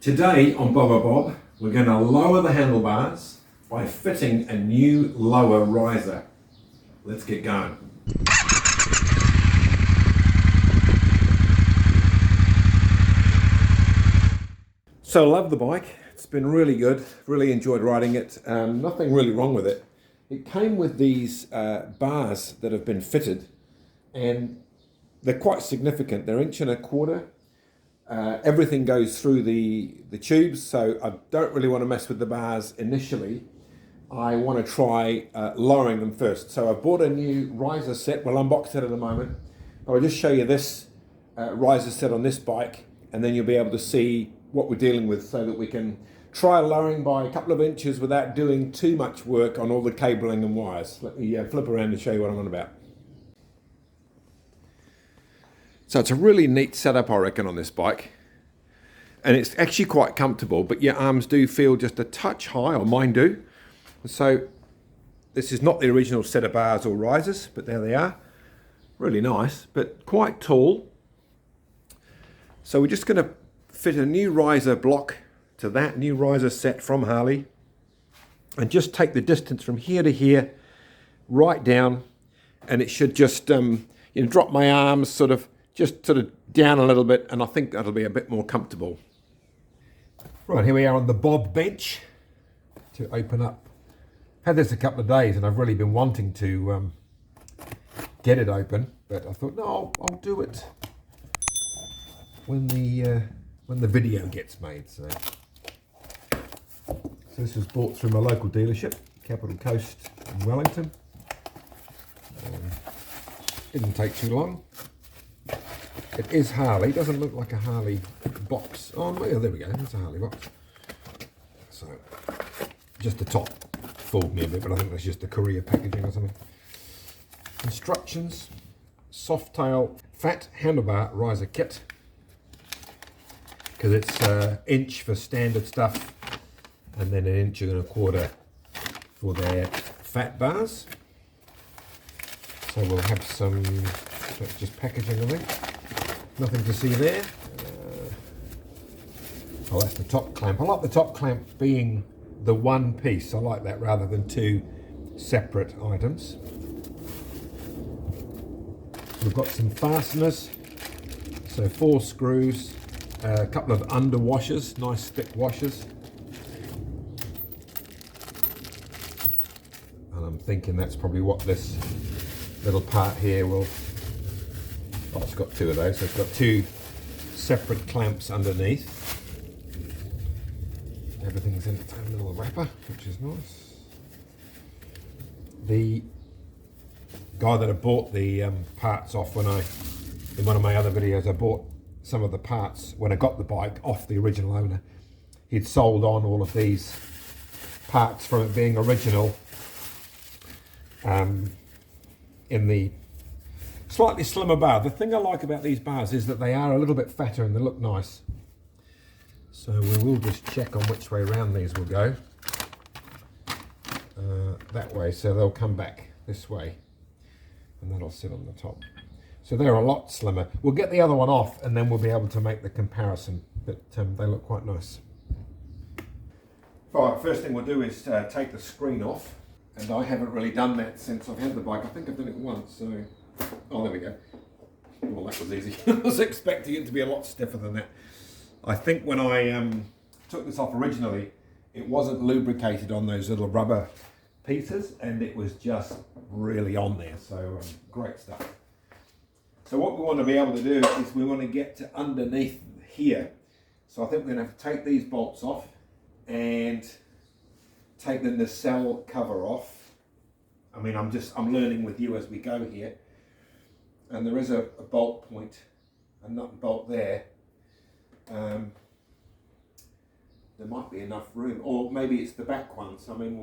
Today on Bob, we're going to lower the handlebars by fitting a new lower riser. Let's get going. So I love the bike. It's been really good. Really enjoyed riding it. Nothing really wrong with it. It came with these bars that have been fitted, and they're quite significant. They're 1.25 inches. Everything goes through the tubes, so I don't really want to mess with the bars initially. I want to try lowering them first. So I bought a new riser set. We'll unbox it at the moment. I'll just show you this riser set on this bike, and then you'll be able to see what we're dealing with so that we can try lowering by a couple of inches without doing too much work on all the cabling and wires. Let me flip around and show you what I'm on about. So it's a really neat setup, I reckon, on this bike. And it's actually quite comfortable, but your arms do feel just a touch high, or mine do. So this is not the original set of bars or risers, but there they are. Really nice, but quite tall. So we're just going to fit a new riser block to that new riser set from Harley, and just take the distance from here to here, right down, and it should just drop my arms sort of down a little bit, and I think that'll be a bit more comfortable. Right, here we are on the Bob bench to open up. Had this a couple of days, and I've really been wanting to get it open, but I thought, no, I'll do it when the video gets made. So this was bought through my local dealership, Capital Coast in Wellington. Didn't take too long. It is Harley. It doesn't look like a Harley box. Oh, yeah, there we go. It's a Harley box. So just the top fooled me a bit, but I think that's just the courier packaging or something. Instructions: Softail fat handlebar riser kit, because it's 1 inch for standard stuff, and then 1.25 inches for their fat bars. So we'll have some just packaging, I think. Nothing to see there. Oh, that's the top clamp. I like the top clamp being the one piece. I like that rather than two separate items. We've got some fasteners. So 4 screws, a couple of under washers, nice thick washers. And I'm thinking that's probably what this little part here will... Oh, it's got 2 of those, so it's got 2 separate clamps underneath. Everything's in its own little wrapper, which is nice. The guy that I bought the parts off in one of my other videos, I bought some of the parts when I got the bike off the original owner. He'd sold on all of these parts from it being original in the slightly slimmer bar. The thing I like about these bars is that they are a little bit fatter and they look nice. So we will just check on which way around these will go. That way, so they'll come back this way, and that'll sit on the top. So they're a lot slimmer. We'll get the other one off, and then we'll be able to make the comparison, but they look quite nice. All right, first thing we'll do is take the screen off, and I haven't really done that since I've had the bike. I think I've done it once, so... Oh, there we go. Well, that was easy. I was expecting it to be a lot stiffer than that. I think when I took this off originally, it wasn't lubricated on those little rubber pieces, and it was just really on there. So great stuff. So what we want to be able to do is we want to get to underneath here. So I think we're going to have to take these bolts off and take the nacelle cover off. I mean, I'm learning with you as we go here. And there is a bolt point, a nut and bolt there. There might be enough room, or maybe it's the back ones. I mean,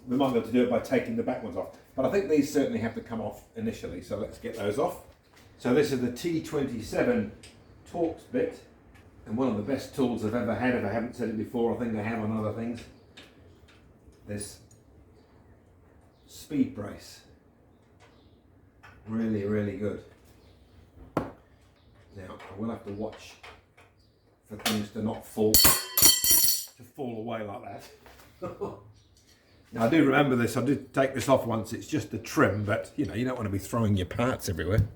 we might be able to do it by taking the back ones off. But I think these certainly have to come off initially, so let's get those off. So this is the T27 Torx bit, and one of the best tools I've ever had. If I haven't said it before, I think I have on other things. This speed brace. Really, really good. Now, I will have to watch for things to not fall away like that. Now I do remember this, I did take this off once, it's just the trim, but you know, you don't want to be throwing your parts everywhere.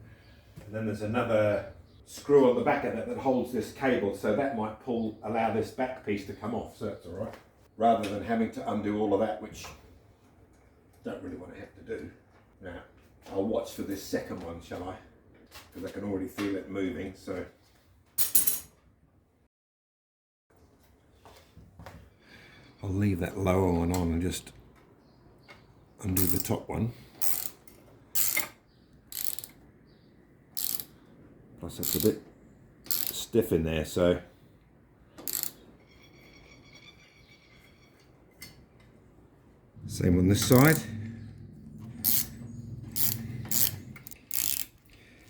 And then there's another screw on the back of it that holds this cable, so that might allow this back piece to come off, so that's all right. Rather than having to undo all of that, which I don't really want to have to do. Now, I'll watch for this second one, shall I? Because I can already feel it moving, so. I'll leave that lower one on and just undo the top one. Plus it's a bit stiff in there, so same on this side.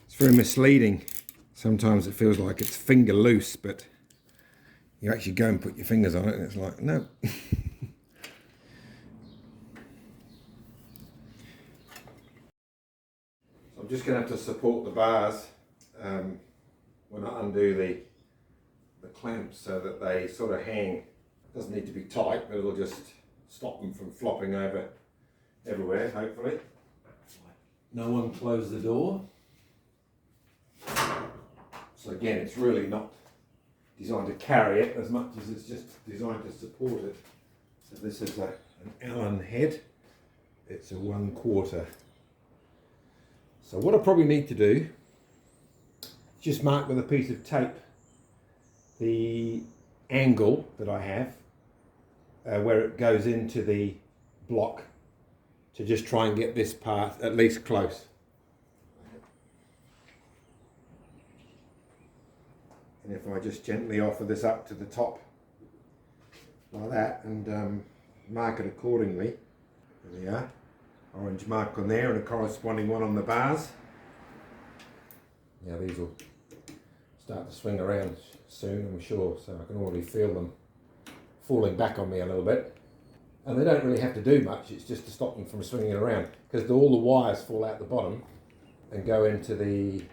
It's very misleading. Sometimes it feels like it's finger loose, but you actually go and put your fingers on it and it's like, no. So I'm just going to have to support the bars when I undo the clamps so that they sort of hang. It doesn't need to be tight, but it'll just stop them from flopping over everywhere, hopefully. No one closed the door. So again, it's really not designed to carry it as much as it's just designed to support it. So this is an Allen head. It's a 1/4. So what I probably need to do is just mark with a piece of tape the angle that I have where it goes into the block to just try and get this part at least close. And if I just gently offer this up to the top like that and mark it accordingly, there we are, orange mark on there and a corresponding one on the bars. Now these will start to swing around soon, I'm sure, so I can already feel them falling back on me a little bit. And they don't really have to do much, it's just to stop them from swinging around, because all the wires fall out the bottom and go into the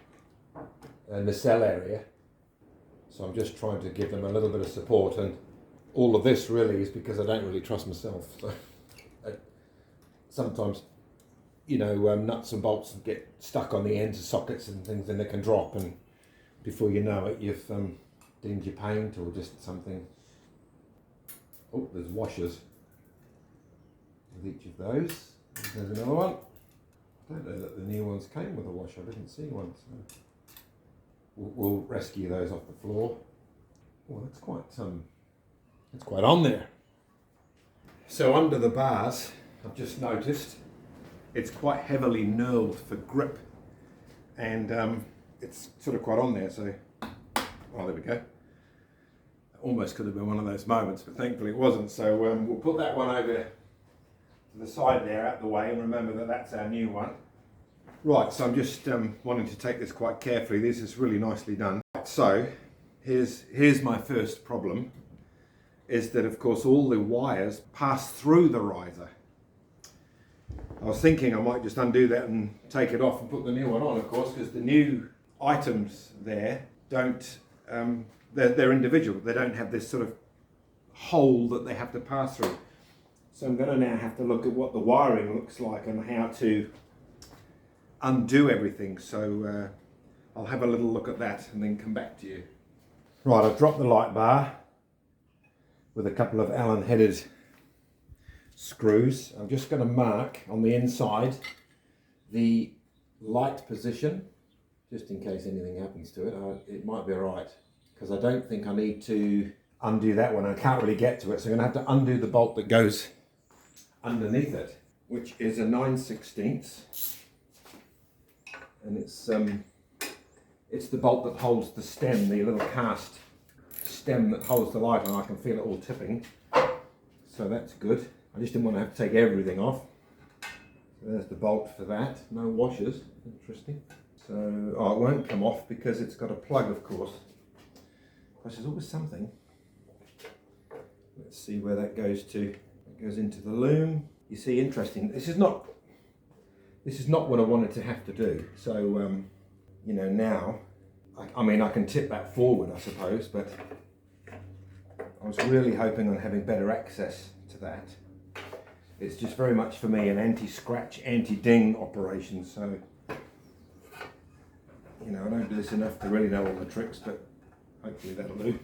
nacelle area. So I'm just trying to give them a little bit of support, and all of this really is because I don't really trust myself. So sometimes, you know, nuts and bolts get stuck on the ends of sockets and things, and they can drop, and before you know it, you've dinged your paint or just something. Oh, there's washers with each of those. There's another one. I don't know that the new ones came with a washer. I didn't see one. So we'll rescue those off the floor. Oh, that's quite on there. So under the bars, I've just noticed it's quite heavily knurled for grip, and it's sort of quite on there. So, oh, there we go. Almost could have been one of those moments, but thankfully it wasn't. So we'll put that one over to the side there, out the way, and remember that that's our new one. Right, so I'm just wanting to take this quite carefully. This is really nicely done. So here's my first problem, is that of course all the wires pass through the riser. I was thinking I might just undo that and take it off and put the new one on, of course, because the new items there don't, they're individual. They don't have this sort of hole that they have to pass through. So I'm going to now have to look at what the wiring looks like and how to undo everything. So I'll have a little look at that and then come back to you. Right, I've dropped the light bar with a couple of Allen headed screws. I'm just going to mark on the inside the light position, just in case anything happens to it. It might be alright, because I don't think I need to undo that one. I can't really get to it, so I'm going to have to undo the bolt that goes underneath it, which is a 9/16, and it's the bolt that holds the stem, the little cast stem that holds the light on. I can feel it all tipping, so that's good. I just didn't want to have to take everything off. So there's the bolt for that. No washers. Interesting. So it won't come off because it's got a plug, of course. Of course, there's always something. Let's see where that goes to. It goes into the loom. You see, interesting. This is not what I wanted to have to do. So you know, now I mean I can tip that forward, I suppose, but I was really hoping on having better access to that. It's just very much for me an anti-scratch, anti-ding operation, so you know, I don't do this enough to really know all the tricks, but hopefully that'll do.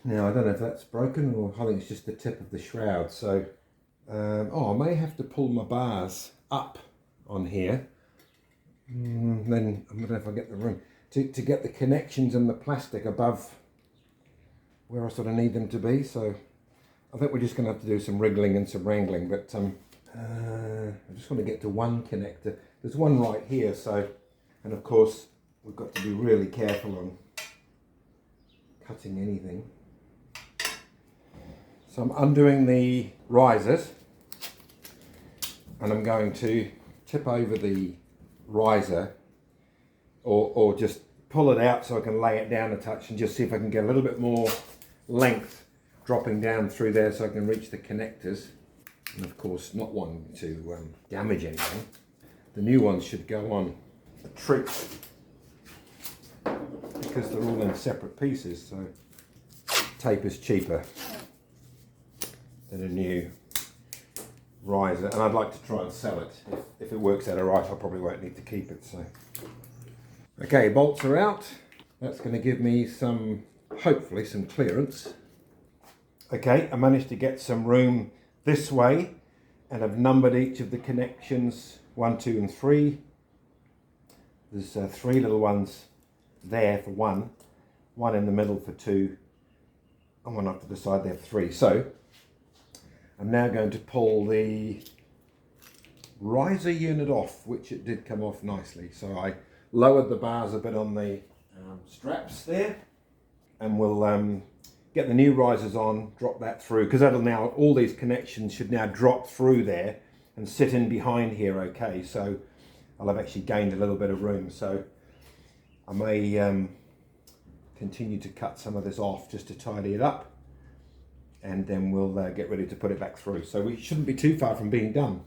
Now I don't know if that's broken or I think it's just the tip of the shroud, so I may have to pull my bars up on here. Then I don't know if I get the room to get the connections and the plastic above where I sort of need them to be, so I think we're just going to have to do some wriggling and some wrangling, but I just want to get to one connector. There's one right here, so, and of course we've got to be really careful on cutting anything. So I'm undoing the risers and I'm going to tip over the riser or just pull it out so I can lay it down a touch and just see if I can get a little bit more length dropping down through there so I can reach the connectors, and of course not wanting to damage anything. The new ones should go on a trick because they're all in separate pieces, so tape is cheaper than a new riser, and I'd like to try and sell it. If it works out alright, I probably won't need to keep it. So okay, bolts are out. That's going to give me some, hopefully some clearance. Okay, I managed to get some room this way and I've numbered each of the connections 1, 2 and 3. There's 3 little ones there for 1, 1 in the middle for 2, and 1 off to the side there for 3. So I'm now going to pull the riser unit off, which it did come off nicely. So I lowered the bars a bit on the straps there, and we'll get the new risers on, drop that through, because that'll now, all these connections should now drop through there and sit in behind here. Okay, so I'll have actually gained a little bit of room, so I may continue to cut some of this off just to tidy it up, and then we'll get ready to put it back through. So we shouldn't be too far from being done.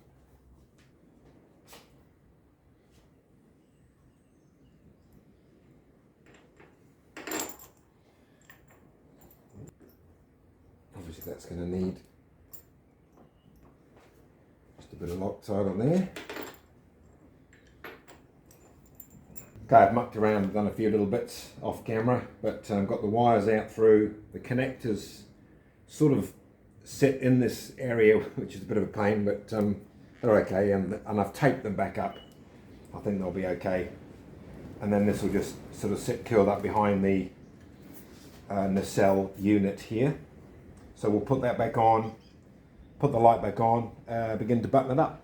Obviously that's going to need just a bit of Loctite on there. Okay, I've mucked around and done a few little bits off camera, but I've got the wires out through. The connectors sort of sit in this area, which is a bit of a pain, but they're okay, and I've taped them back up. I think they'll be okay. And then this will just sort of sit curled up behind the nacelle unit here. So we'll put that back on, put the light back on, begin to button it up.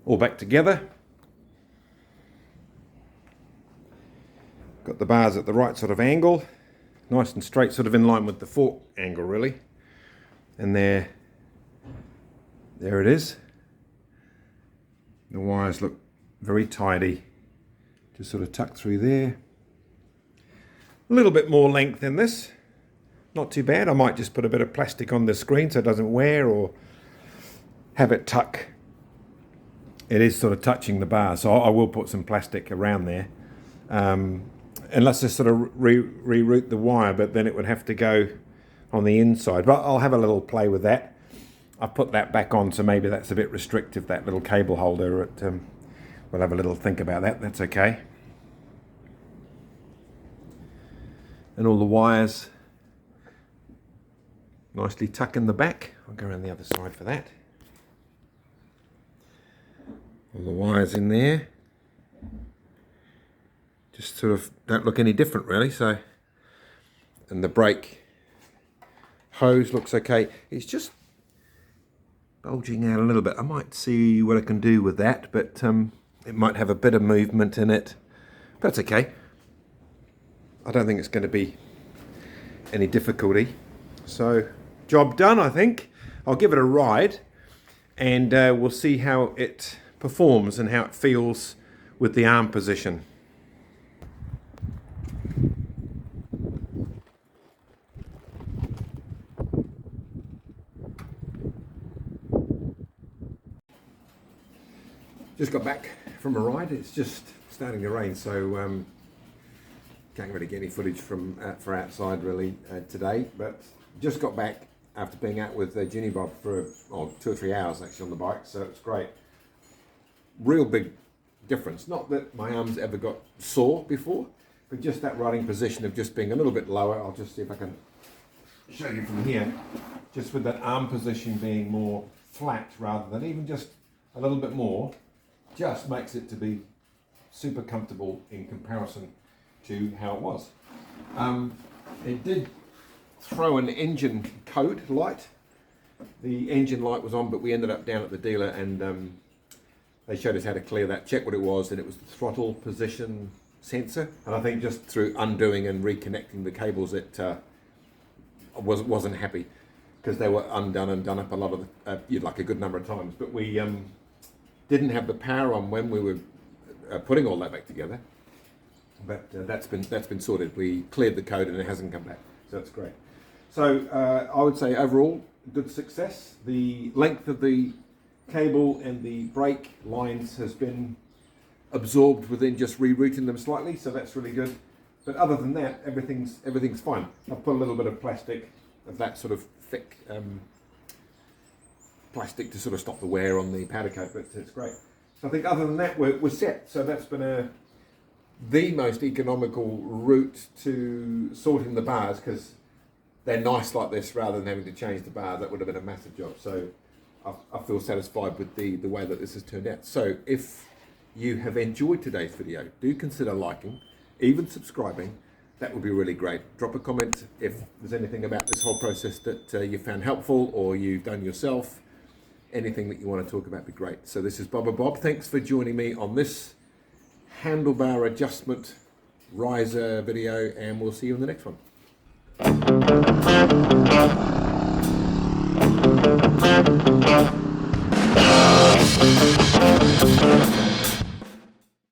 All back together. Got the bars at the right sort of angle, nice and straight, sort of in line with the fork angle really. And there it is. The wires look very tidy, just sort of tucked through there. A little bit more length in this, not too bad. I might just put a bit of plastic on the screen so it doesn't wear, or have it tuck. It is sort of touching the bar, so I will put some plastic around there. And let's just sort of reroute the wire, but then it would have to go on the inside. But I'll have a little play with that. I've put that back on, so maybe that's a bit restrictive, that little cable holder. We'll have a little think about that, that's okay. And all the wires nicely tuck in the back. I'll go around the other side for that. All the wires in there. Just sort of don't look any different really, so. And the brake hose looks okay. It's just bulging out a little bit. I might see what I can do with that, but it might have a bit of movement in it. But that's okay. I don't think it's going to be any difficulty. So, job done, I think. I'll give it a ride, and we'll see how it performs and how it feels with the arm position. Just got back from a ride. It's just starting to rain, so can't really get any footage from for outside really today. But just got back after being out with Ginny Bob for 2 or 3 hours actually on the bike, so it's great. Real big difference. Not that my arms ever got sore before, but just that riding position of just being a little bit lower. I'll just see if I can show you from here. Just with that arm position being more flat rather than even just a little bit more, just makes it to be super comfortable in comparison to how it was. It did throw an engine code light. The engine light was on, but we ended up down at the dealer and they showed us how to clear that, check what it was, and it was the throttle position sensor. And I think just through undoing and reconnecting the cables, it wasn't happy because they were undone and done up a lot of like a good number of times. But we didn't have the power on when we were putting all that back together. But that's been sorted. We cleared the code and it hasn't come back, so that's great. So I would say overall good success. The length of the cable and the brake lines has been absorbed within just rerouting them slightly, so that's really good. But other than that, everything's fine. I've put a little bit of plastic, of that sort of thick plastic to sort of stop the wear on the powder coat, but it's great. So I think other than that, we're set. So that's been the most economical route to sorting the bars, because they're nice like this rather than having to change the bar. That would have been a massive job. So I feel satisfied with the way that this has turned out. So if you have enjoyed today's video, do consider liking, even subscribing. That would be really great. Drop a comment if there's anything about this whole process that you found helpful or you've done yourself. Anything that you want to talk about would be great. So this is Bob. Thanks for joining me on this handlebar adjustment riser video, and we'll see you in the next one.